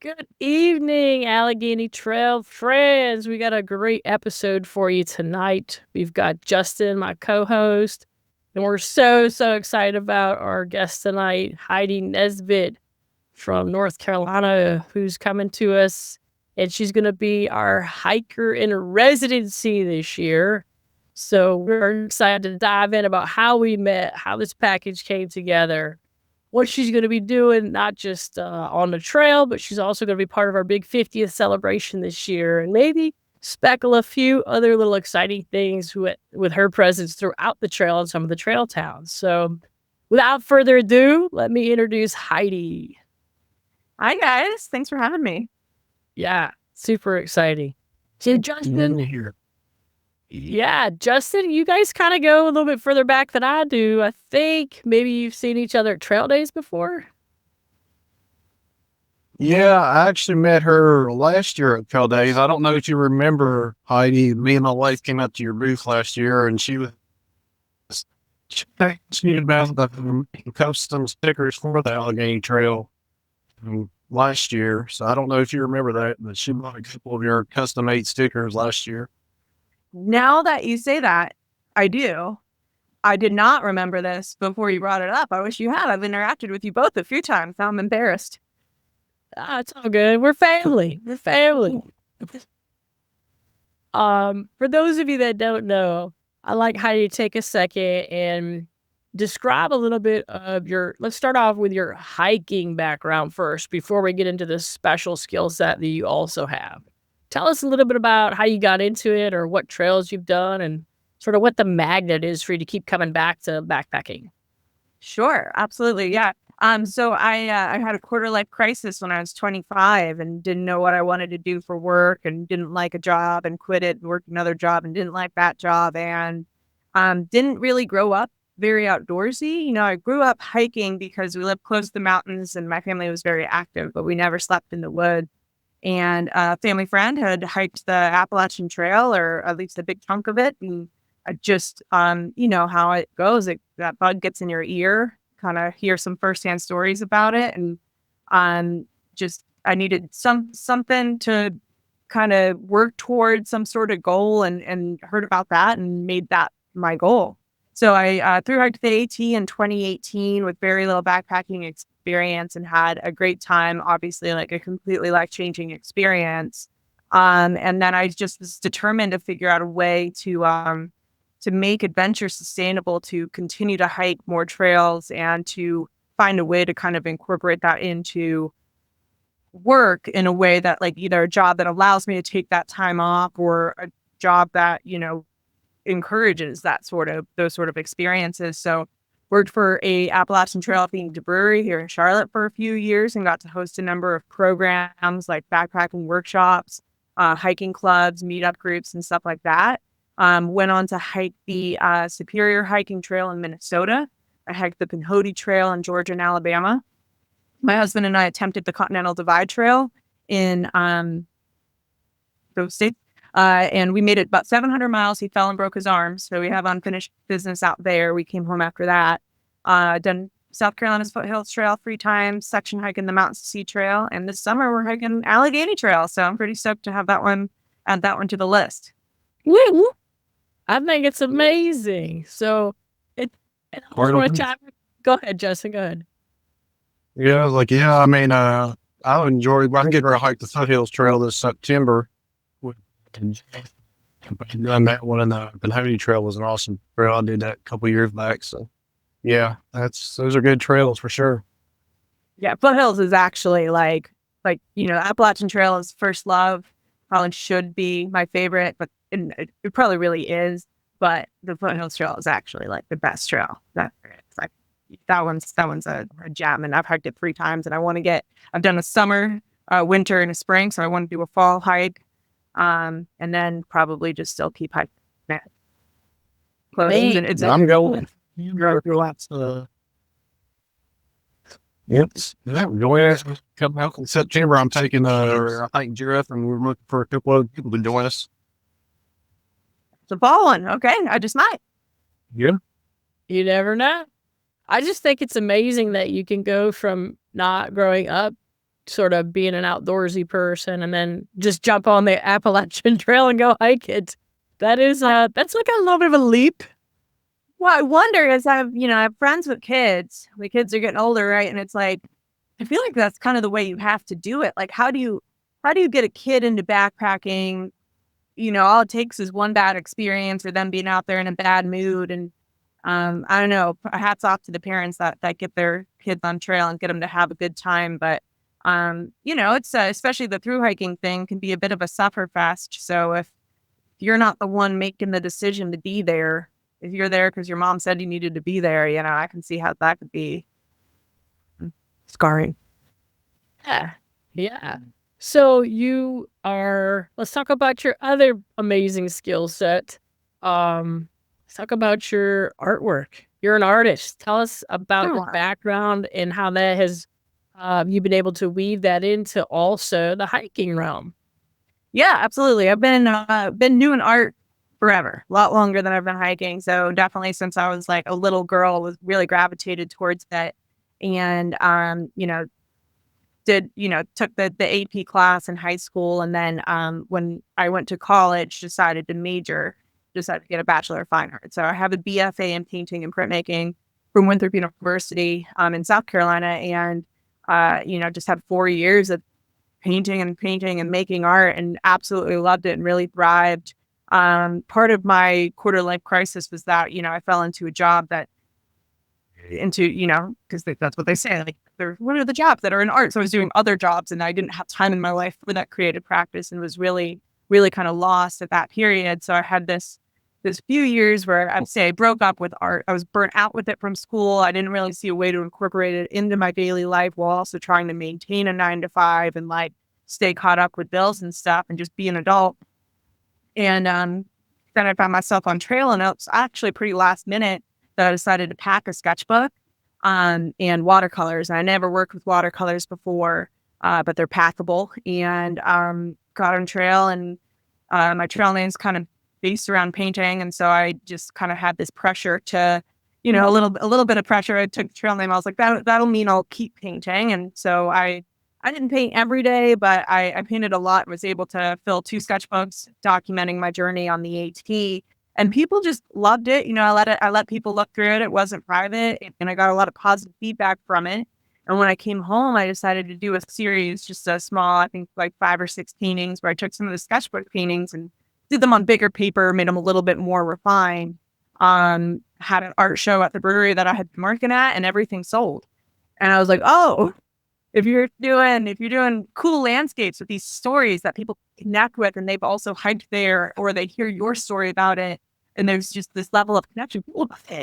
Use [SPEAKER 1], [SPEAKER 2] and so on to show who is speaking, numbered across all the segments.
[SPEAKER 1] Good evening, Allegheny Trail friends. We got a great episode for you tonight. We've got Justin, my co-host, and we're so excited about our guest tonight, Heidi Nisbett from North Carolina, who's coming to us, and she's going to be our hiker in residency this year. So we're excited to dive in about how we met, how this package came together, what she's going to be doing, not just on the trail, but she's also going to be part of our big 50th celebration this year, and maybe speckle a few other little exciting things with her presence throughout the trail and some of the trail towns. So without further ado, let me introduce Heidi.
[SPEAKER 2] Hi, guys. Thanks for having me.
[SPEAKER 1] Yeah, super exciting. So Justin,
[SPEAKER 3] here.
[SPEAKER 1] yeah, Justin, you guys kind of go a little bit further back than I do. I think maybe you've seen each other at trail days before.
[SPEAKER 3] Yeah, I actually met her last year at Trail Days. I don't know if you remember, Heidi. Me and my wife came out to your booth last year, and she was talking about the custom stickers for the Allegheny Trail last year. So I don't know if you remember that, but she bought a couple of your custom-made stickers last year.
[SPEAKER 2] Now that you say that, I do. I did not remember this before you brought it up. I wish you had. I've interacted with you both a few times. Now I'm embarrassed.
[SPEAKER 1] It's all good. We're family. We're family. For those of you that don't know, I like how you take a second and describe a little bit of let's start off with your hiking background first before we get into this special skill set that you also have. Tell us a little bit about how you got into it or what trails you've done and sort of what the magnet is for you to keep coming back to backpacking.
[SPEAKER 2] Sure, absolutely. Yeah. So I had a quarter life crisis when I was 25 and didn't know what I wanted to do for work and didn't like a job and quit it, worked another job and didn't like that job and didn't really grow up very outdoorsy. You know, I grew up hiking because we lived close to the mountains and my family was very active, but we never slept in the woods. And a family friend had hiked the Appalachian Trail, or at least a big chunk of it. And I just, you know how it goes. That bug gets in your ear, kind of hear some firsthand stories about it. And I needed something to kind of work towards some sort of goal and heard about that and made that my goal. So I through hiked the AT in 2018 with very little backpacking experience and had a great time, obviously like a completely life-changing experience. And then I just was determined to figure out a way to make adventure sustainable, to continue to hike more trails and to find a way to kind of incorporate that into work in a way that like either a job that allows me to take that time off or a job that, you know, encourages those sort of experiences. So worked for a Appalachian Trail themed brewery here in Charlotte for a few years and got to host a number of programs like backpacking workshops, hiking clubs, meetup groups, and stuff like that. Went on to hike the Superior Hiking Trail in Minnesota. I hiked the Pinhoti Trail in Georgia and Alabama. My husband and I attempted the Continental Divide Trail in those states. And we made it about 700 miles. He fell and broke his arm. So we have unfinished business out there. We came home after that. Done South Carolina's Foothills Trail 3 times, section hiking the Mountains to Sea Trail. And this summer we're hiking Allegheny Trail. So I'm pretty stoked to have add that one to the list.
[SPEAKER 1] Woo! I think it's amazing. So go ahead, Justin, go ahead.
[SPEAKER 3] Yeah, I was like, I mean, I enjoyed, I'm getting ready to hike the Foothills Trail this September. Done that one, and the Pinhoti Trail was an awesome trail. I did that a couple years back. So, yeah, those are good trails for sure.
[SPEAKER 2] Yeah, Foothills is actually like you know, Appalachian Trail is first love. Probably should be my favorite, but it probably really is. But the Foothills Trail is actually like the best trail. That one's a gem, and I've hiked it 3 times. And I've done a summer, winter, and a spring, so I want to do a fall hike. And then probably just still keep hiking.
[SPEAKER 3] I'm going. You're lots. Yep. Join us. Come out in September. I'm taking I think Jeff, and we're looking for a couple other people to join us.
[SPEAKER 2] The fall one, okay? I just might.
[SPEAKER 3] Yeah.
[SPEAKER 1] You never know. I just think it's amazing that you can go from not growing up sort of being an outdoorsy person and then just jump on the Appalachian Trail and go hike it. That's like a little bit of a leap.
[SPEAKER 2] Well, I wonder as I have friends with kids. The kids are getting older, right? And it's like, I feel like that's kind of the way you have to do it. Like, how do you get a kid into backpacking? All it takes is one bad experience or them being out there in a bad mood. And I don't know, hats off to the parents that get their kids on trail and get them to have a good time. But, it's especially the thru hiking thing can be a bit of a sufferfest. So if you're not the one making the decision to be there, if you're there because your mom said you needed to be there, I can see how that could be scarring.
[SPEAKER 1] Yeah. So let's talk about your other amazing skill set. Let's talk about your artwork. You're an artist. Tell us about your background and how that has, you've been able to weave that into also the hiking realm.
[SPEAKER 2] Yeah, absolutely. I've been doing art forever, a lot longer than I've been hiking. So definitely since I was like a little girl, was really gravitated towards that. And, took the AP class in high school. And then when I went to college, decided to get a Bachelor of Fine Arts. So I have a BFA in painting and printmaking from Winthrop University in South Carolina. And, just had 4 years of painting and making art and absolutely loved it and really thrived. Part of my quarter life crisis was that, I fell into a job because that's what they say, like, what are the jobs that are in art? So I was doing other jobs and I didn't have time in my life for that creative practice and was really, really kind of lost at that period. So I had this few years where I'd say I broke up with art. I was burnt out with it from school. I didn't really see a way to incorporate it into my daily life while also trying to maintain a 9 to 5 and like stay caught up with bills and stuff and just be an adult. And then I found myself on trail, and it was actually pretty last minute that I decided to pack a sketchbook and watercolors. And I never worked with watercolors before, but they're packable. And got on trail, and my trail name's kind of based around painting, and so I just kind of had this pressure to, a little bit of pressure. I took the trail name. I was like, that'll mean I'll keep painting, and so I didn't paint every day, but I painted a lot. Was able to fill 2 sketchbooks documenting my journey on the AT. And people just loved it. I let people look through it. It wasn't private, and I got a lot of positive feedback from it. And when I came home, I decided to do a series, just a small, I think like 5 or 6 paintings, where I took some of the sketchbook paintings and did them on bigger paper, made them a little bit more refined. Had an art show at the brewery that I had been working at, and everything sold. And I was like, oh, if you're doing cool landscapes with these stories that people connect with, and they've also hiked there, or they hear your story about it, and there's just this level of connection,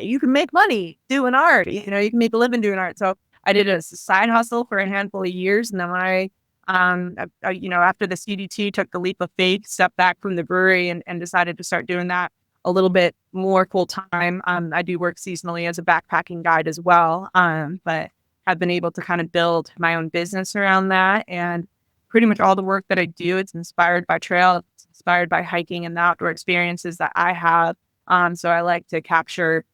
[SPEAKER 2] you can make money doing art. You can make a living doing art. So I did it as a side hustle for a handful of years. And then when I after the CDT, took the leap of faith, stepped back from the brewery and decided to start doing that a little bit more full time. I do work seasonally as a backpacking guide as well. But I've been able to kind of build my own business around that. And pretty much all the work that I do, it's inspired by trail, it's inspired by hiking and the outdoor experiences that I have. So I like to capture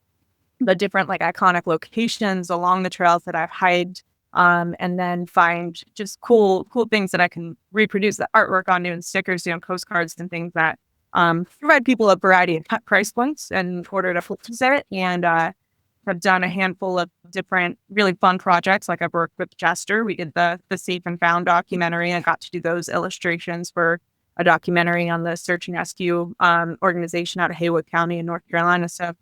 [SPEAKER 2] the different like iconic locations along the trails that I've hiked, and then find just cool things that I can reproduce the artwork on, doing stickers, postcards and things that provide people a variety of price points in order to flip it. And I've done a handful of different really fun projects. Like I've worked with Jester. We did the Safe and Found documentary. I got to do those illustrations for a documentary on the search and rescue organization out of Haywood County in North Carolina. So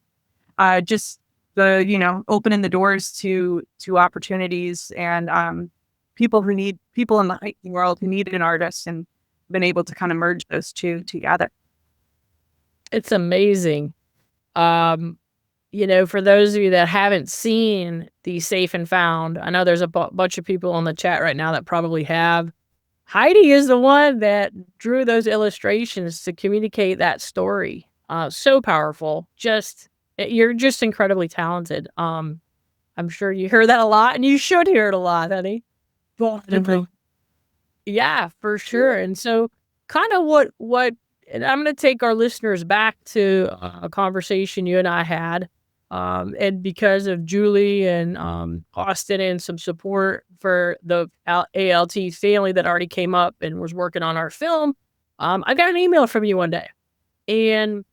[SPEAKER 2] just the, opening the doors to opportunities and people in the hiking world who needed an artist, and been able to kind of merge those two together.
[SPEAKER 1] It's amazing. For those of you that haven't seen the Safe and Found, I know there's a bunch of people on the chat right now that probably have. Heidi is the one that drew those illustrations to communicate that story. So powerful. You're just incredibly talented. I'm sure you hear that a lot, and you should hear it a lot, honey. Yeah, for sure. And so kind of what and I'm going to take our listeners back to a conversation you and I had And because of Julie and Austin and some support for the ALT family that already came up and was working on our film, I got an email from you one day. And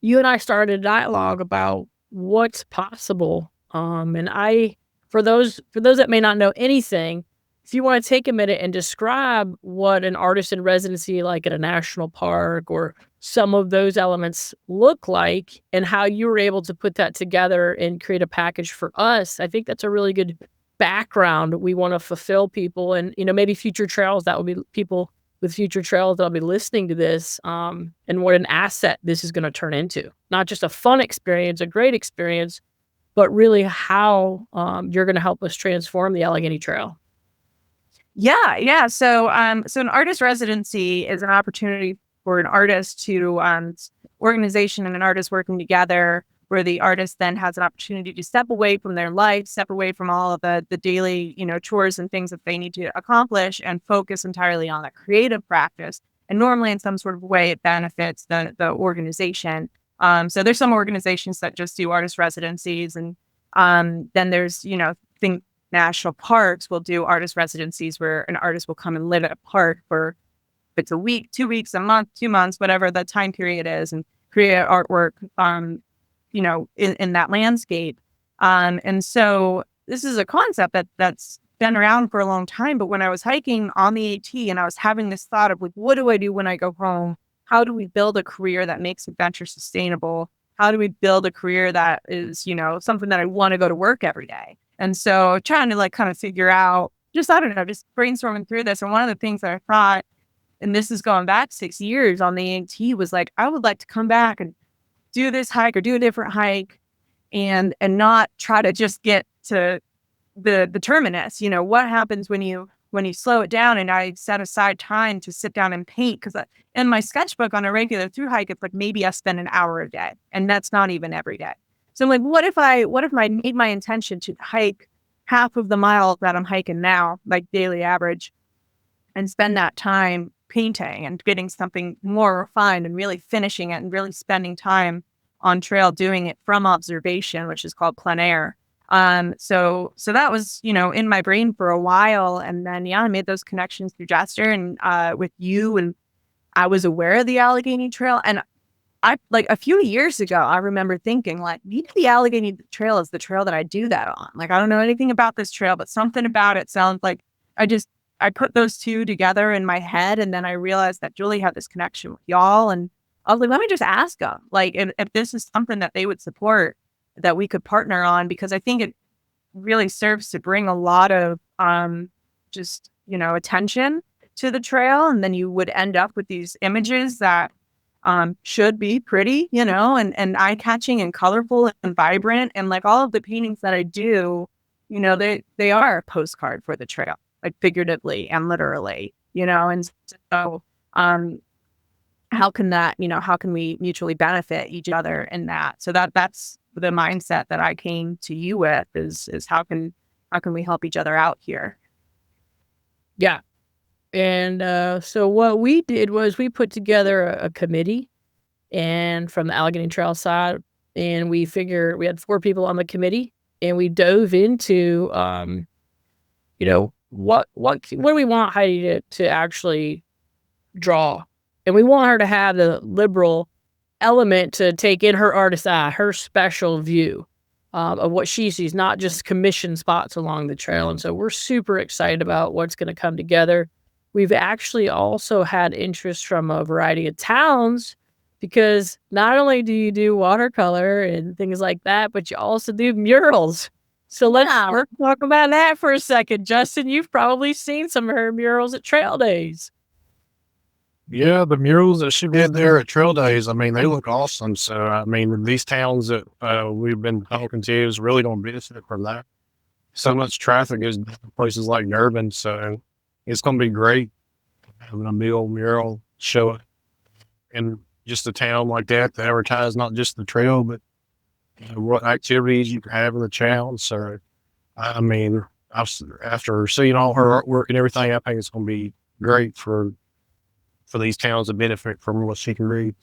[SPEAKER 1] you and I started a dialogue about what's possible. And for those that may not know anything, if you want to take a minute and describe what an artist in residency like at a national park or some of those elements look like and how you were able to put that together and create a package for us, I think that's a really good background. We want to fulfill people and, maybe future trails that will be people with future trails that'll be listening to this, and what an asset this is going to turn into. Not just a fun experience, a great experience, but really how you're going to help us transform the Allegheny Trail.
[SPEAKER 2] Yeah. So an artist residency is an opportunity for an artist to organization and an artist working together, where the artist then has an opportunity to step away from their life, step away from all of the daily, chores and things that they need to accomplish, and focus entirely on the creative practice. And normally, in some sort of way, it benefits the organization. So there's some organizations that just do artist residencies, and then there's, think national parks will do artist residencies where an artist will come and live at a park for, if it's a week, 2 weeks, a month, 2 months, whatever the time period is, and create artwork, in that landscape. And so this is a concept that's been around for a long time. But when I was hiking on the AT and I was having this thought of like, what do I do when I go home? How do we build a career that makes adventure sustainable? How do we build a career that is, something that I want to go to work every day? And so trying to kind of figure out, just brainstorming through this. And one of the things that I thought, and this is going back 6 years on the AT, was like, I would like to come back and do this hike or do a different hike and not try to just get to the terminus. What happens when you slow it down? And I set aside time to sit down and paint, because in my sketchbook on a regular through hike, it's like maybe I spend an hour a day, and that's not even every day. So I'm like, what if I made my intention to hike half of the mile that I'm hiking now, like daily average, and spend that time painting and getting something more refined and really finishing it and really spending time on trail doing it from observation, which is called plein air. So that was, in my brain for a while. And then, I made those connections through Jester and with you, and I was aware of the Allegheny Trail. And I, like a few years ago, I remember thinking like, maybe the Allegheny Trail is the trail that I do that on. Like, I don't know anything about this trail, but something about it sounds like I put those two together in my head. And then I realized that Julie had this connection with y'all. And I was like, let me just ask them, like, if this is something that they would support, that we could partner on, because I think it really serves to bring a lot of attention to the trail. And then you would end up with these images that should be pretty, and eye-catching and colorful and vibrant. And like all of the paintings that I do, they are a postcard for the trail, like figuratively and literally, and so how can we mutually benefit each other in that? So that's the mindset that I came to you with, is how can we help each other out here?
[SPEAKER 1] Yeah. And so what we did was we put together a committee, and from the Allegheny Trail side, and we had 4 people on the committee, and we dove into, what do we want Heidi to actually draw? And we want her to have the liberal element to take in her artist's eye, her special view of what she sees, not just commission spots along the trail. And so we're super excited about what's going to come together. We've actually also had interest from a variety of towns, because not only do you do watercolor and things like that, but you also do murals. So let's talk about that for a second. Justin, you've probably seen some of her murals at Trail Days.
[SPEAKER 3] Yeah, the murals that she did there at Trail Days, they look awesome. So, these towns that we've been talking to is really going to benefit from that. So much traffic is places like Durban, so it's going to be great having a mural show in just a town like that to advertise not just the trail, but what activities you can have in the town. So, after seeing all her artwork and everything, I think it's going to be great for these towns to benefit from what she can read.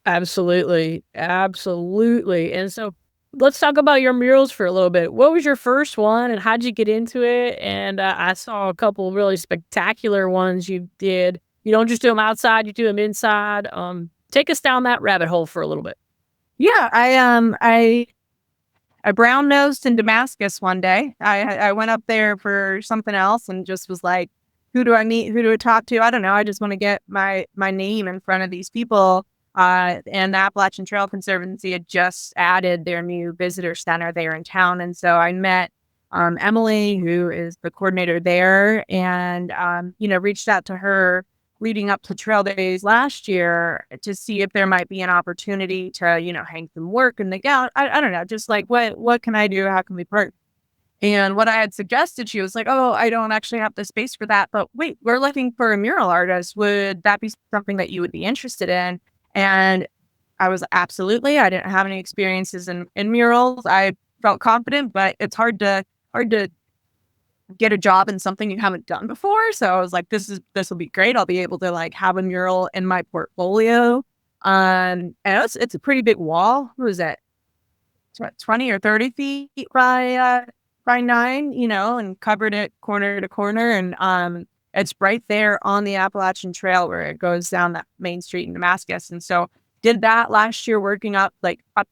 [SPEAKER 1] Absolutely. Absolutely. And so let's talk about your murals for a little bit. What was your first one and how'd you get into it? And I saw a couple really spectacular ones you did. You don't just do them outside, you do them inside. Take us down that rabbit hole for a little bit.
[SPEAKER 2] Yeah, I brown nosed in Damascus one day. I went up there for something else and just was like, who do I meet? Who do I talk to? I don't know. I just want to get my name in front of these people. And the Appalachian Trail Conservancy had just added their new visitor center there in town, and so I met Emily, who is the coordinator there, and reached out to her leading up to Trail Days last year to see if there might be an opportunity to, hang some work in the gown. I don't know, just like what can I do? How can we partner? And what I had suggested, she was like, oh, I don't actually have the space for that. But wait, we're looking for a mural artist. Would that be something that you would be interested in? And I was absolutely. I didn't have any experiences in murals. I felt confident, but it's hard to get a job in something you haven't done before. So I was like, this will be great. I'll be able to like have a mural in my portfolio. And it's a pretty big wall. What was that? 20 or 30 feet by 9, and covered it corner to corner. And it's right there on the Appalachian Trail where it goes down that main street in Damascus. And so did that last year, working up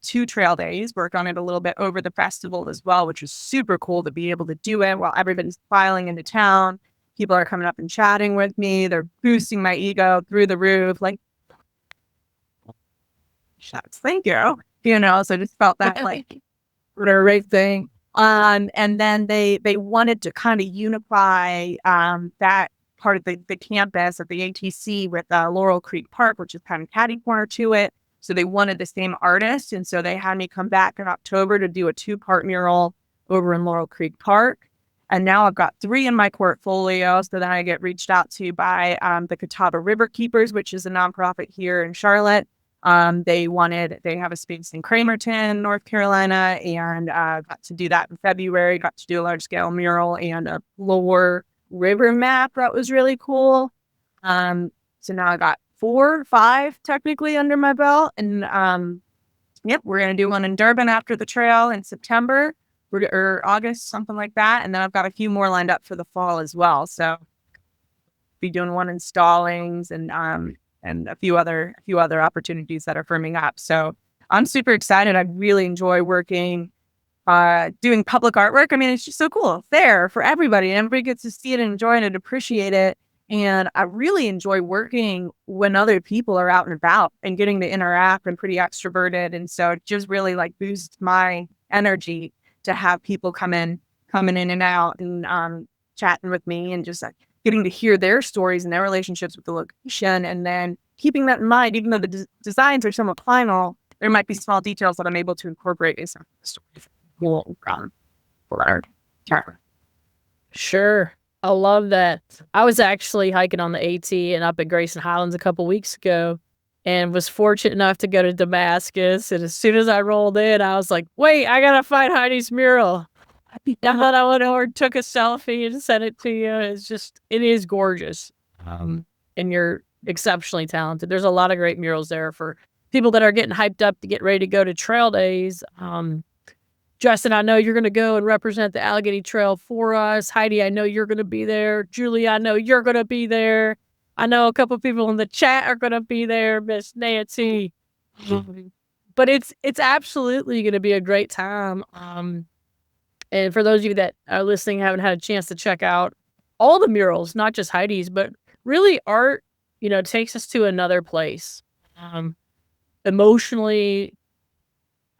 [SPEAKER 2] to Trail Days, worked on it a little bit over the festival as well, which was super cool to be able to do it while everybody's filing into town. People are coming up and chatting with me. They're boosting my ego through the roof. Like, shots, thank you. So I just felt that like right thing. And then they wanted to kind of unify that part of the campus at the ATC with Laurel Creek Park, which is kind of catty corner to it. So they wanted the same artist. And so they had me come back in October to do a 2-part mural over in Laurel Creek Park. And now I've got 3 in my portfolio. So then I get reached out to by the Catawba River Keepers, which is a nonprofit here in Charlotte. They have a space in Cramerton, North Carolina, and got to do that in February. Got to do a large scale mural and a lower river map. That was really cool. So now I got 4, 5 technically under my belt. And we're going to do one in Durban after the trail in September or August, something like that. And then I've got a few more lined up for the fall as well. So be doing one in Stallings and a few other opportunities that are firming up. So I'm super excited. I really enjoy working, doing public artwork. I mean, it's just so cool. It's there for everybody. Everybody gets to see it and enjoy it and appreciate it. And I really enjoy working when other people are out and about and getting to interact. I'm pretty extroverted. And so it just really like boosts my energy to have people coming in and out and chatting with me and just getting to hear their stories and their relationships with the location, and then keeping that in mind. Even though the designs are somewhat final, there might be small details that I'm able to incorporate in some of the stories.
[SPEAKER 1] Sure. I love that. I was actually hiking on the AT and up at Grayson Highlands a couple weeks ago and was fortunate enough to go to Damascus. And as soon as I rolled in, I was like, wait, I got to find Heidi's mural. I thought I went over, took a selfie and sent it to you. It is gorgeous. And you're exceptionally talented. There's a lot of great murals there for people that are getting hyped up to get ready to go to Trail Days. Justin, I know you're going to go and represent the Allegheny Trail for us. Heidi, I know you're going to be there. Julie, I know you're going to be there. I know a couple of people in the chat are going to be there. Miss Nancy. But it's absolutely going to be a great time. And for those of you that are listening, haven't had a chance to check out all the murals, not just Heidi's, but really art, takes us to another place. Emotionally,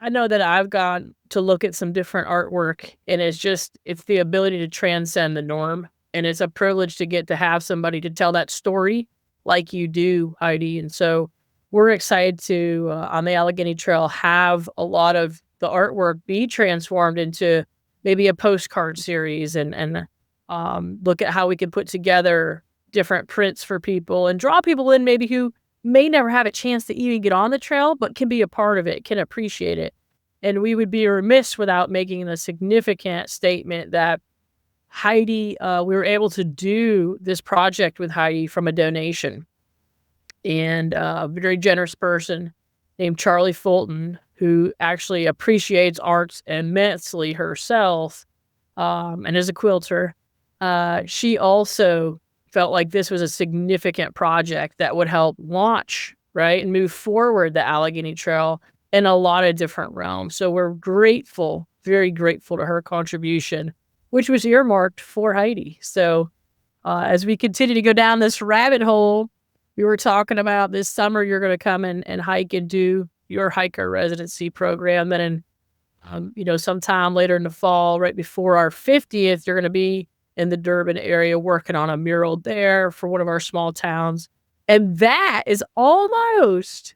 [SPEAKER 1] I know that I've gone to look at some different artwork, and it's the ability to transcend the norm. And it's a privilege to get to have somebody to tell that story like you do, Heidi. And so we're excited to, on the Allegheny Trail, have a lot of the artwork be transformed into maybe a postcard series and look at how we can put together different prints for people and draw people in maybe who may never have a chance to even get on the trail, but can be a part of it, can appreciate it. And we would be remiss without making the significant statement that Heidi, we were able to do this project with Heidi from a donation, and a very generous person named Charlie Fulton, who actually appreciates arts immensely herself, and is a quilter. She also felt like this was a significant project that would help launch, right, and move forward the Allegheny Trail in a lot of different realms. So we're grateful, very grateful to her contribution, which was earmarked for Heidi. So as we continue to go down this rabbit hole, we were talking about this summer you're going to come and hike and do your hiker residency program. Then sometime later in the fall, right before our 50th, you're going to be in the Durban area working on a mural there for one of our small towns. And that is almost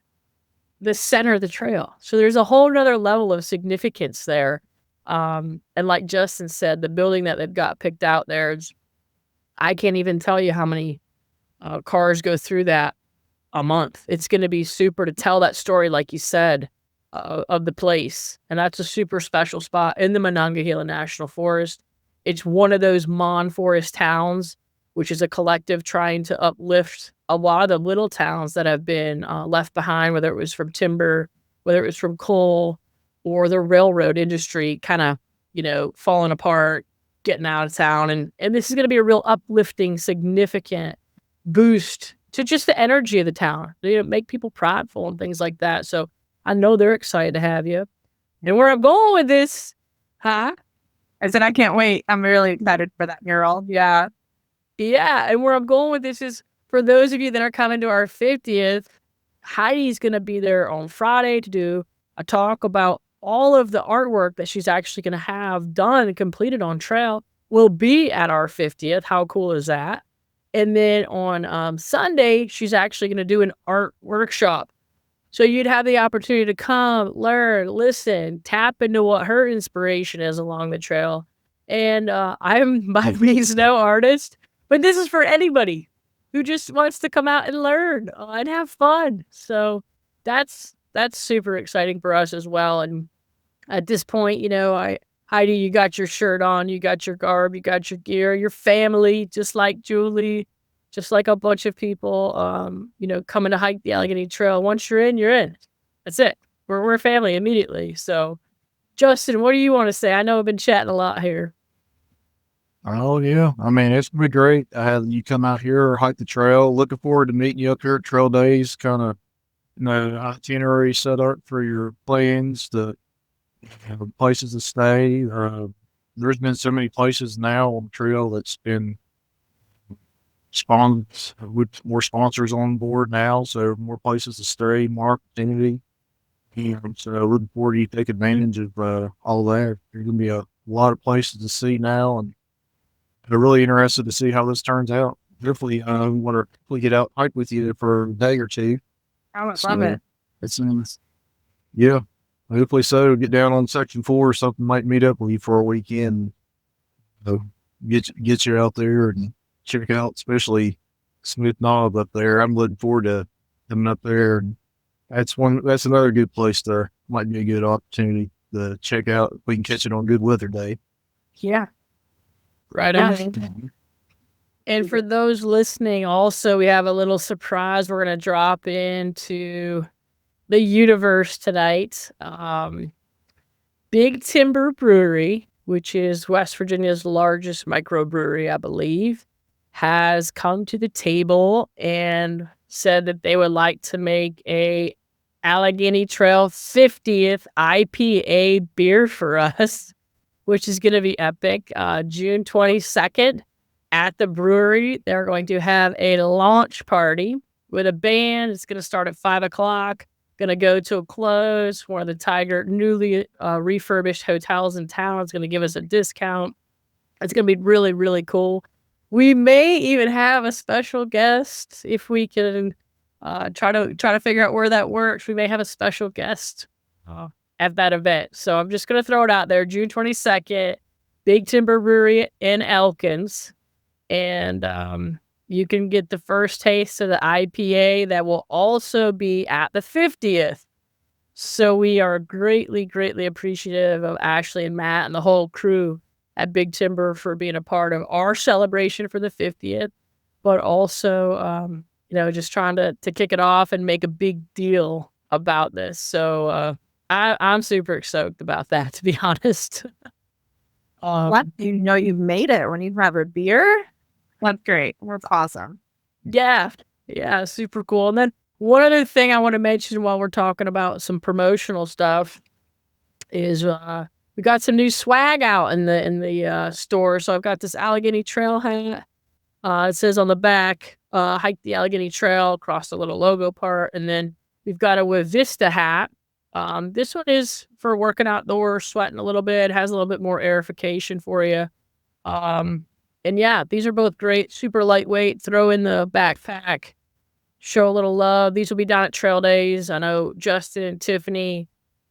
[SPEAKER 1] the center of the trail. So there's a whole nother level of significance there. And like Justin said, the building that they've got picked out there is, I can't even tell you how many cars go through that a month. It's going to be super to tell that story, like you said, of the place. And that's a super special spot in the Monongahela National Forest. It's one of those Mon Forest towns, which is a collective trying to uplift a lot of the little towns that have been left behind, whether it was from timber, whether it was from coal, or the railroad industry kind of, falling apart, getting out of town. And this is going to be a real uplifting, significant boost to just the energy of the town, make people prideful and things like that. So I know they're excited to have you. And where I'm going with this, huh?
[SPEAKER 2] I said, I can't wait. I'm really excited for that mural.
[SPEAKER 1] Yeah. Yeah. And where I'm going with this is, for those of you that are coming to our 50th, Heidi's going to be there on Friday to do a talk about all of the artwork that she's actually going to have done and completed on trail will be at our 50th. How cool is that? And then on Sunday, she's actually going to do an art workshop. So you'd have the opportunity to come, learn, listen, tap into what her inspiration is along the trail. And I'm by means no artist, but this is for anybody who just wants to come out and learn and have fun. So that's super exciting for us as well. And at this point, Heidi, you got your shirt on, you got your garb, you got your gear, your family, just like Julie, just like a bunch of people, coming to hike the Allegheny Trail. Once you're in, you're in. That's it. We're family immediately. So, Justin, what do you want to say? I know I've been chatting a lot here.
[SPEAKER 3] Oh, yeah. I mean, it's going to be great. I had you come out here, hike the trail. Looking forward to meeting you up here at Trail Days, kind of, itinerary set up for your plans, the places to stay. There's been so many places now on the trail that's been with more sponsors on board now, so more places to stay, more opportunity. So looking forward to you take advantage of all that. There's going to be a lot of places to see now, and I'm really interested to see how this turns out. Definitely want to get out hike with you for a day or two.
[SPEAKER 2] I would love it.
[SPEAKER 3] It's yeah. Hopefully so. Get down on Section 4 or something. Might meet up with you for a weekend. So get you out there and check out, especially Smith Knob up there. I'm looking forward to coming up there. And that's another good place there. Might be a good opportunity to check out if we can catch it on a good weather day.
[SPEAKER 1] Yeah. Right on. And for those listening, also, we have a little surprise we're going to drop into the universe tonight. Big Timber Brewery, which is West Virginia's largest microbrewery, I believe, has come to the table and said that they would like to make a Allegheny Trail 50th IPA beer for us, which is going to be epic. June 22nd at the brewery, they're going to have a launch party with a band. It's going to start at 5 o'clock. Going to go to a close. One of the Tiger newly refurbished hotels in town is going to give us a discount. It's going to be really, really cool. We may even have a special guest if we can try to figure out where that works. We may have a special guest at that event. So I'm just going to throw it out there. June 22nd, Big Timber Brewery in Elkins. And you can get the first taste of the IPA that will also be at the 50th. So we are greatly, greatly appreciative of Ashley and Matt and the whole crew at Big Timber for being a part of our celebration for the 50th, but also, just trying to kick it off and make a big deal about this. So I'm super stoked about that, to be honest.
[SPEAKER 2] What? You've made it when you have a beer? That's great. That's awesome.
[SPEAKER 1] Yeah. Yeah, super cool. And then one other thing I want to mention while we're talking about some promotional stuff is we got some new swag out in the store. So I've got this Allegheny Trail hat. It says on the back, hike the Allegheny Trail, across the little logo part. And then we've got a with Vista hat. This one is for working outdoors, sweating a little bit, has a little bit more airification for you. And yeah, these are both great, super lightweight, throw in the backpack, show a little love. These will be down at Trail Days. I know Justin, Tiffany,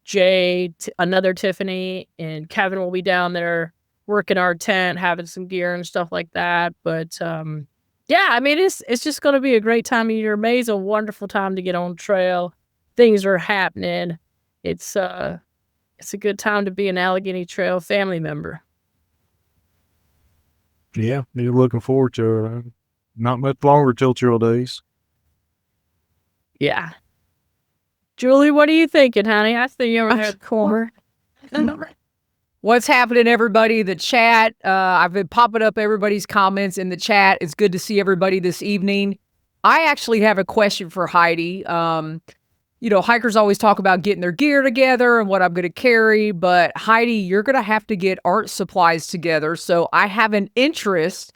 [SPEAKER 1] Jay, another Tiffany, and Kevin will be down there working our tent, having some gear and stuff like that. But yeah, I mean, it's just going to be a great time of year. May's a wonderful time to get on trail. Things are happening. It's a good time to be an Allegheny Trail family member.
[SPEAKER 3] Yeah, you're looking forward to it. Not much longer till Trail Days.
[SPEAKER 1] Yeah. Julie, what are you thinking, honey? I see you over there at the corner.
[SPEAKER 4] What's happening, everybody? The chat. I've been popping up everybody's comments in the chat. It's good to see everybody this evening. I actually have a question for Heidi. Hikers always talk about getting their gear together and what I'm going to carry, but Heidi, you're going to have to get art supplies together. So I have an interest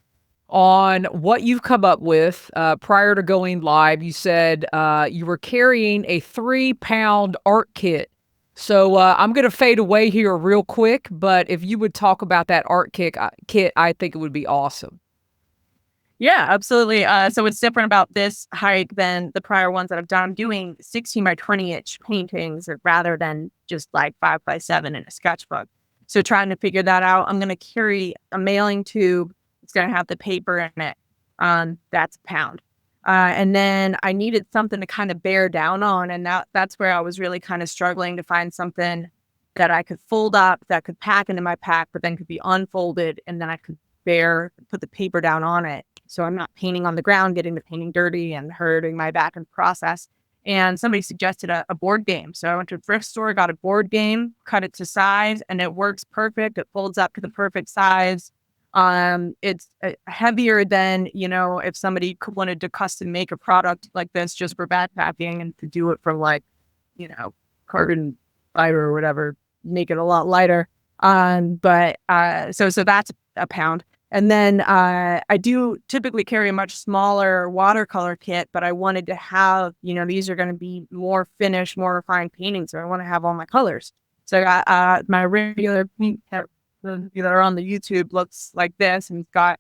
[SPEAKER 4] on what you've come up with. Prior to going live, you said you were carrying a 3-pound art kit. So I'm going to fade away here real quick, but if you would talk about that art kit, I think it would be awesome.
[SPEAKER 2] Yeah, absolutely. So what's different about this hike than the prior ones that I've done, I'm doing 16 by 20 inch paintings rather than just like 5 by 7 in a sketchbook. So trying to figure that out, I'm going to carry a mailing tube. It's going to have the paper in it. That's a pound. And then I needed something to kind of bear down on. And that's where I was really kind of struggling to find something that I could fold up, that could pack into my pack, but then could be unfolded. And then I could put the paper down on it. So I'm not painting on the ground, getting the painting dirty and hurting my back in the process. And somebody suggested a board game. So I went to a thrift store, got a board game, cut it to size, and it works perfect. It folds up to the perfect size. It's heavier than, if somebody wanted to custom make a product like this just for backpacking and to do it from carbon fiber or whatever, make it a lot lighter. So that's a pound. And then I do typically carry a much smaller watercolor kit, but I wanted to have, these are going to be more finished, more refined paintings. So I want to have all my colors. So I got my regular paint that are on the YouTube looks like this, and it's got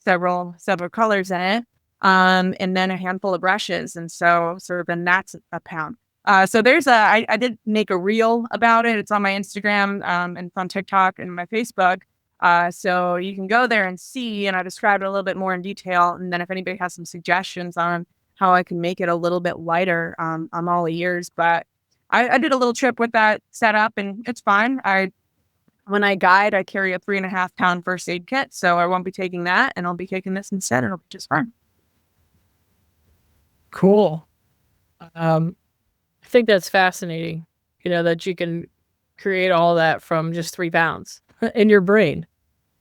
[SPEAKER 2] several colors in it. And then a handful of brushes. And so then that's a pound. So I did make a reel about it. It's on my Instagram and it's on TikTok and my Facebook. So you can go there and see, and I described it a little bit more in detail. And then if anybody has some suggestions on how I can make it a little bit lighter, I'm all ears. But I did a little trip with that setup, and it's fine. When I guide, I carry a 3.5 pound first aid kit, so I won't be taking that, and I'll be taking this instead. It'll be just fine.
[SPEAKER 1] Cool. I think that's fascinating. That you can create all that from just 3 pounds in your brain.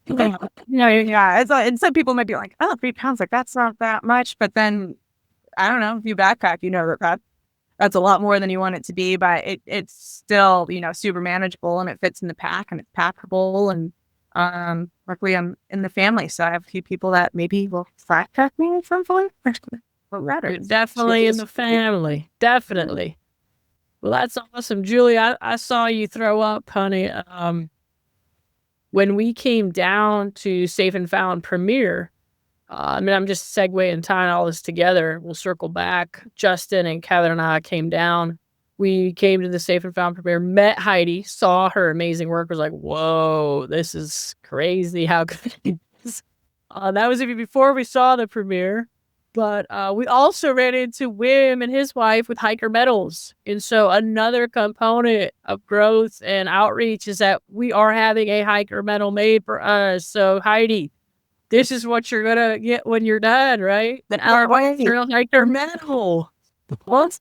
[SPEAKER 2] Yeah. And some people might be like, "Oh, 3 pounds, like that's not that much." But then, I don't know. If you backpack, that's a lot more than you want it to be. But it's still, super manageable, and it fits in the pack, and it's packable. And luckily, I'm in the family, so I have a few people that maybe will backpack me at some point.
[SPEAKER 1] You're definitely in the family. Definitely. Well, that's awesome, Julie. I saw you throw up, honey. When we came down to Safe and Found premiere, I'm just segueing, tying all this together. We'll circle back. Justin and Kevin and I came down. We came to the Safe and Found premiere, met Heidi, saw her amazing work, was like, whoa, this is crazy how good it is. That was even before we saw the premiere. But we also ran into Wim and his wife with hiker medals. And so another component of growth and outreach is that we are having a hiker medal made for us. So Heidi, this is what you're going to get when you're done, right?
[SPEAKER 2] The Trail
[SPEAKER 1] hiker medal.
[SPEAKER 2] Well, it's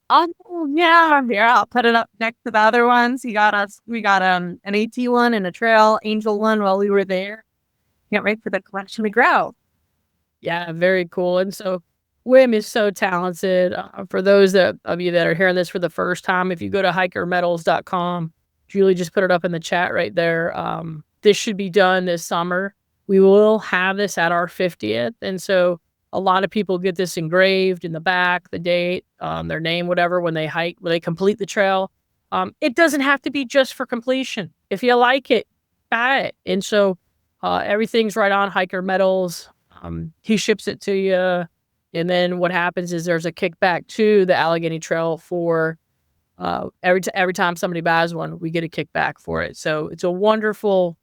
[SPEAKER 2] yeah. Here, I'll put it up next to the other ones. We got an AT one and a Trail Angel one while we were there. Can't wait for the collection to grow.
[SPEAKER 1] Yeah, very cool. And so Wim is so talented. For those of you that are hearing this for the first time, if you go to hikermetals.com, Julie just put it up in the chat right there. This should be done this summer. We will have this at our 50th. And so a lot of people get this engraved in the back, the date, their name, whatever, when they complete the trail. It doesn't have to be just for completion. If you like it, buy it. And so everything's right on Hiker Metals. He ships it to you. And then what happens is there's a kickback to the Allegheny Trail for every time somebody buys one, we get a kickback for it. So it's a wonderful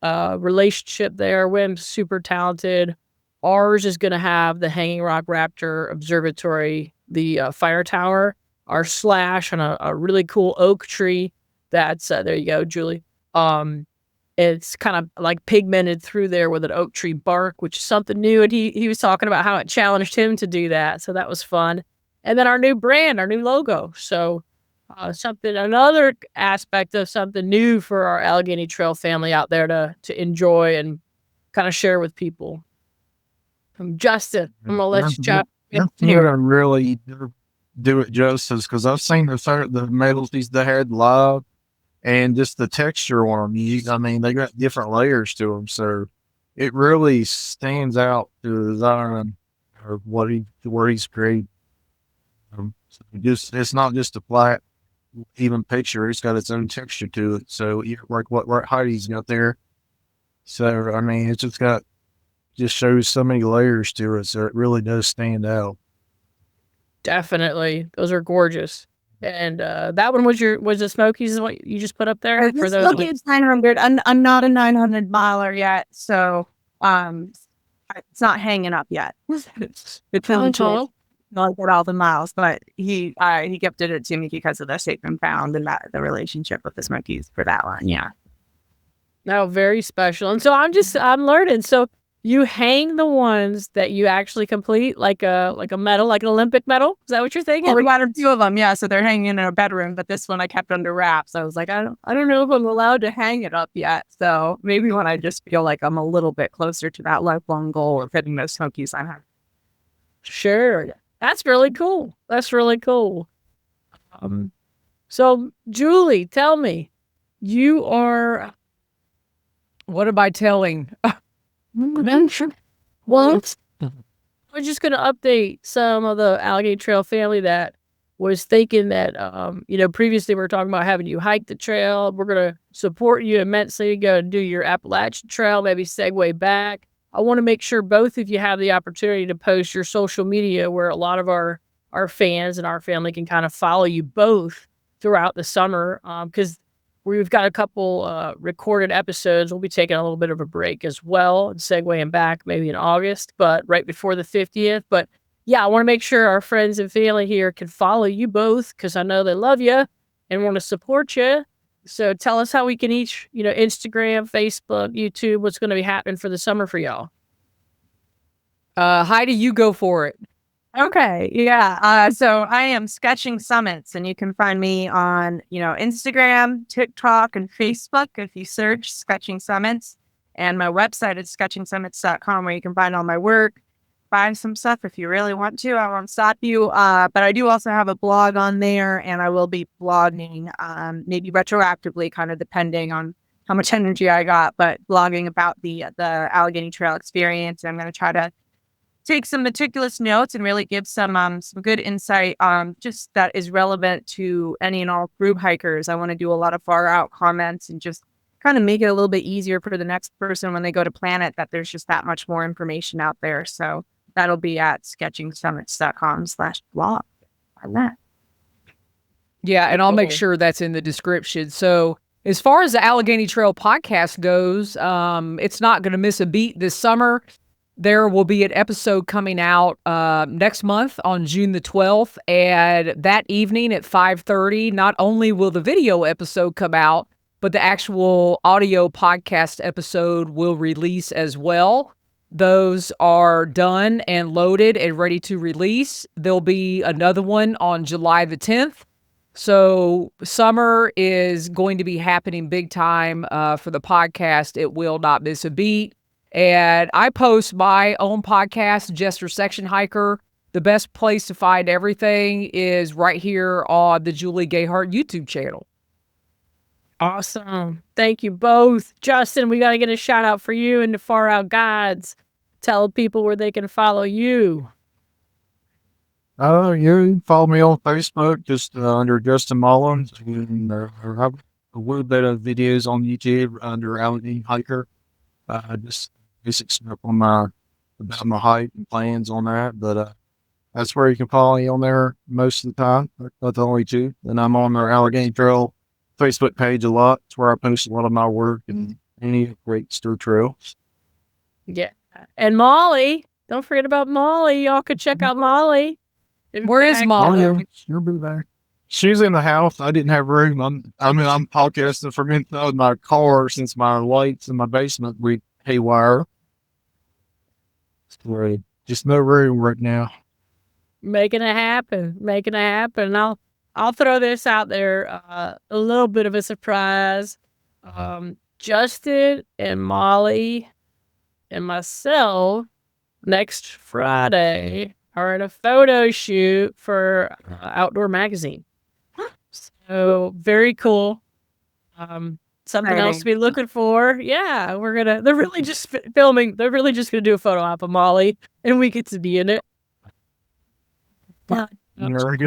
[SPEAKER 1] relationship there. Wim's super talented. Ours is going to have the Hanging Rock Raptor Observatory, the fire tower, our slash on a really cool oak tree. That's there you go, Julie. It's kind of like pigmented through there with an oak tree bark, which is something new. And he was talking about how it challenged him to do that. So that was fun. And then our new brand, our new logo. So another aspect of something new for our Allegheny Trail family out there to enjoy and kind of share with people. Justin, I'm gonna let you jump in here.
[SPEAKER 3] I really do it justice because I've seen the metals they had live, and just the texture on them. I mean, they got different layers to them, so it really stands out to the design or where he's created. It's not just a flat, even picture. It's got its own texture to it. So like what Heidi's got there. So I mean, it's just shows so many layers to it, so it really does stand out.
[SPEAKER 1] Definitely, those are gorgeous. And that one was the Smokies is what you just put up there for those.
[SPEAKER 2] Smokies 900. I'm not a 900 miler yet, so it's not hanging up yet. It's not get all the miles, but he gifted it to me because of the shape and pound and the relationship with the Smokies for that one. Yeah.
[SPEAKER 1] No, very special. And so I'm learning. So you hang the ones that you actually complete, like a medal, like an Olympic medal. Is that what you're thinking?
[SPEAKER 2] Well, we got a few of them, yeah. So they're hanging in a bedroom, but this one I kept under wraps. I was like, I don't know if I'm allowed to hang it up yet. So maybe when I just feel like I'm a little bit closer to that lifelong goal of hitting those Smokies, I have.
[SPEAKER 1] Sure, that's really cool. That's really cool. So Julie, tell me, you are.
[SPEAKER 4] What am I telling?
[SPEAKER 1] What? We're just going to update some of the Allegheny Trail family that was thinking that, previously we were talking about having you hike the trail. We're going to support you immensely. Go and do your Appalachian Trail, maybe segue back. I want to make sure both of you have the opportunity to post your social media where a lot of our fans and our family can kind of follow you both throughout the summer. Because we've got a couple recorded episodes. We'll be taking a little bit of a break as well and segueing back maybe in August, but right before the 50th. But yeah, I want to make sure our friends and family here can follow you both because I know they love you and want to support you. So tell us how we can each, Instagram, Facebook, YouTube, what's going to be happening for the summer for y'all.
[SPEAKER 4] Heidi, you go for it.
[SPEAKER 2] Okay. Yeah. So I am Sketching Summits, and you can find me on, Instagram, TikTok, and Facebook if you search Sketching Summits. And my website is sketchingsummits.com, where you can find all my work, buy some stuff if you really want to. I won't stop you. But I do also have a blog on there, and I will be blogging, maybe retroactively, kind of depending on how much energy I got, but blogging about the Allegheny Trail experience. And I'm going to try to take some meticulous notes and really give some good insight just that is relevant to any and all group hikers. I want to do a lot of far out comments and just kind of make it a little bit easier for the next person when they go to plan it, that there's just that much more information out there. So that'll be at sketchingsummits.com/blog on that.
[SPEAKER 4] Yeah, and I'll make sure that's in the description. So as far as the Allegheny Trail podcast goes, it's not going to miss a beat this summer. There will be an episode coming out next month on June the 12th. And that evening at 5:30, not only will the video episode come out, but the actual audio podcast episode will release as well. those are done and loaded and ready to release. There'll be another one on July the 10th. So summer is going to be happening big time for the podcast. It will not miss a beat. And I post my own podcast, Jester Section Hiker. The best place to find everything is right here on the Julie Gayhart YouTube channel.
[SPEAKER 1] Awesome. Thank you both. Justin, we got to get a shout out for you and the Far Out Guides. Tell people where they can follow you.
[SPEAKER 3] You can follow me on Facebook, just under Justin Mullins, and I have a little bit of videos on YouTube under Allegheny Hiker. Just basic stuff on about my height and plans on that, but that's where you can follow me on there most of the time. That's the only two. And I'm on our Allegheny Trail Facebook page a lot. It's where I post a lot of my work and any great stir trails.
[SPEAKER 1] Yeah. And Molly, don't forget about Molly. Y'all could check out Molly.
[SPEAKER 4] Where is Molly?
[SPEAKER 3] Oh, yeah, she'll be there. She's in the house. I didn't have room. I'm podcasting from inside my car since my lights in my basement went haywire. Sorry, just no room right now.
[SPEAKER 1] Making it happen. And I'll throw this out there, a little bit of a surprise. Justin and Molly and myself next Friday are in a photo shoot for Outdoor Magazine. So very cool. Something else to be looking for. Yeah, they're really just filming. They're really just going to do a photo op of Molly and we get to be in it.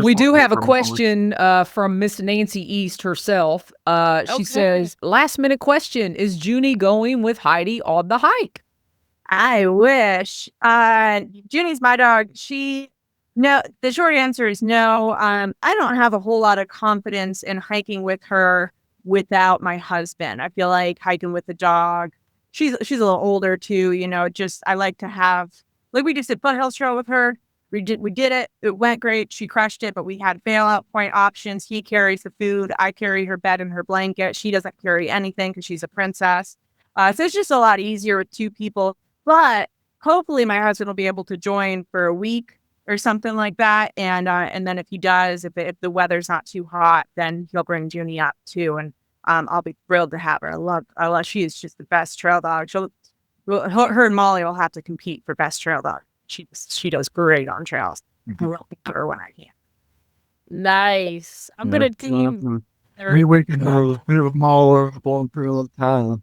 [SPEAKER 4] We do have a question from Miss Nancy East herself. She says, last minute question, is Junie going with Heidi on the hike?
[SPEAKER 2] I wish. Junie's my dog. No, the short answer is no. I don't have a whole lot of confidence in hiking with her without my husband. I feel like hiking with the dog, she's a little older too, I like to have, like we just did Foothills Trail with her. We did it. It went great. She crushed it, but we had bailout point options. He carries the food. I carry her bed and her blanket. She doesn't carry anything because she's a princess. So it's just a lot easier with two people. But hopefully my husband will be able to join for a week or something like that. And then if he does, if the weather's not too hot, then he'll bring Junie up too. And I'll be thrilled to have her. I love. She is just the best trail dog. Her and Molly will have to compete for best trail dog. She does great on trails. I will pick her when I can.
[SPEAKER 1] Nice. I'm gonna team.
[SPEAKER 3] Maybe we can have a bit of a mall going through all the time.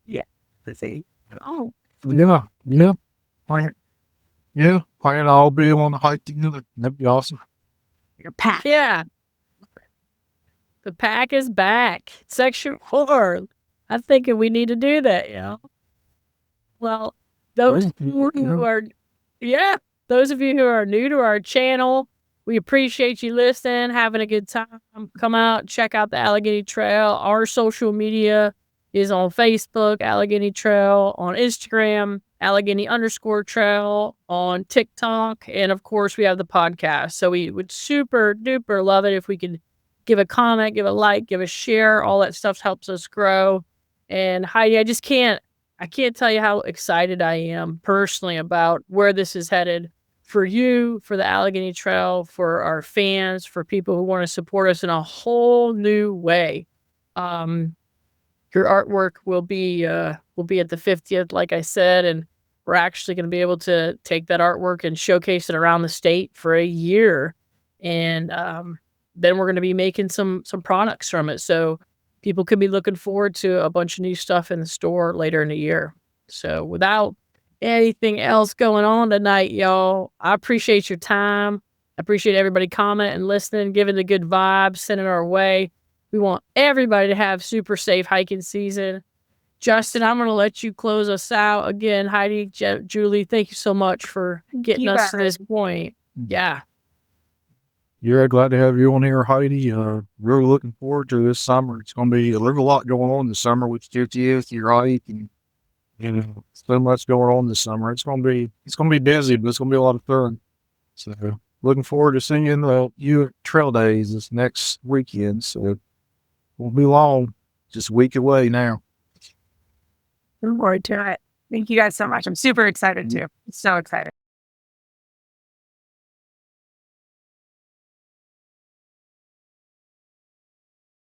[SPEAKER 2] Yeah. Let's see. Oh.
[SPEAKER 3] Yeah. Plan all be on the hike together. That'd be awesome.
[SPEAKER 2] Your pack.
[SPEAKER 1] Yeah. The pack is back. Section 4. I'm thinking we need to do that, Well, those of you who are new to our channel, we appreciate you listening, having a good time. Come out, check out the Allegheny Trail. Our social media is on Facebook, Allegheny Trail, on Instagram, Allegheny_Trail, on TikTok, and of course we have the podcast. So we would super duper love it if we could give a comment, give a like, give a share. All that stuff helps us grow. And Heidi, I can't tell you how excited I am personally about where this is headed for you, for the Allegheny Trail, for our fans, for people who want to support us in a whole new way. Your artwork will be at the 50th, like I said, and we're actually going to be able to take that artwork and showcase it around the state for a year. And then we're going to be making some products from it. So people could be looking forward to a bunch of new stuff in the store later in the year. So without anything else going on tonight, y'all, I appreciate your time. I appreciate everybody commenting and listening, giving the good vibes, sending our way. We want everybody to have super safe hiking season. Justin, I'm going to let you close us out. Again, Heidi, Julie, thank you so much for getting us to this point. Yeah.
[SPEAKER 3] Yeah, glad to have you on here, Heidi. Really looking forward to this summer. It's going to be a lot going on this summer with 50th, you're right, and so much going on this summer. It's going to be busy, but it's going to be a lot of fun. So looking forward to seeing you at Trail Days this next weekend. So won't be long, just a week away now.
[SPEAKER 2] Looking forward to it. Thank you guys so much. I'm super excited too. So excited.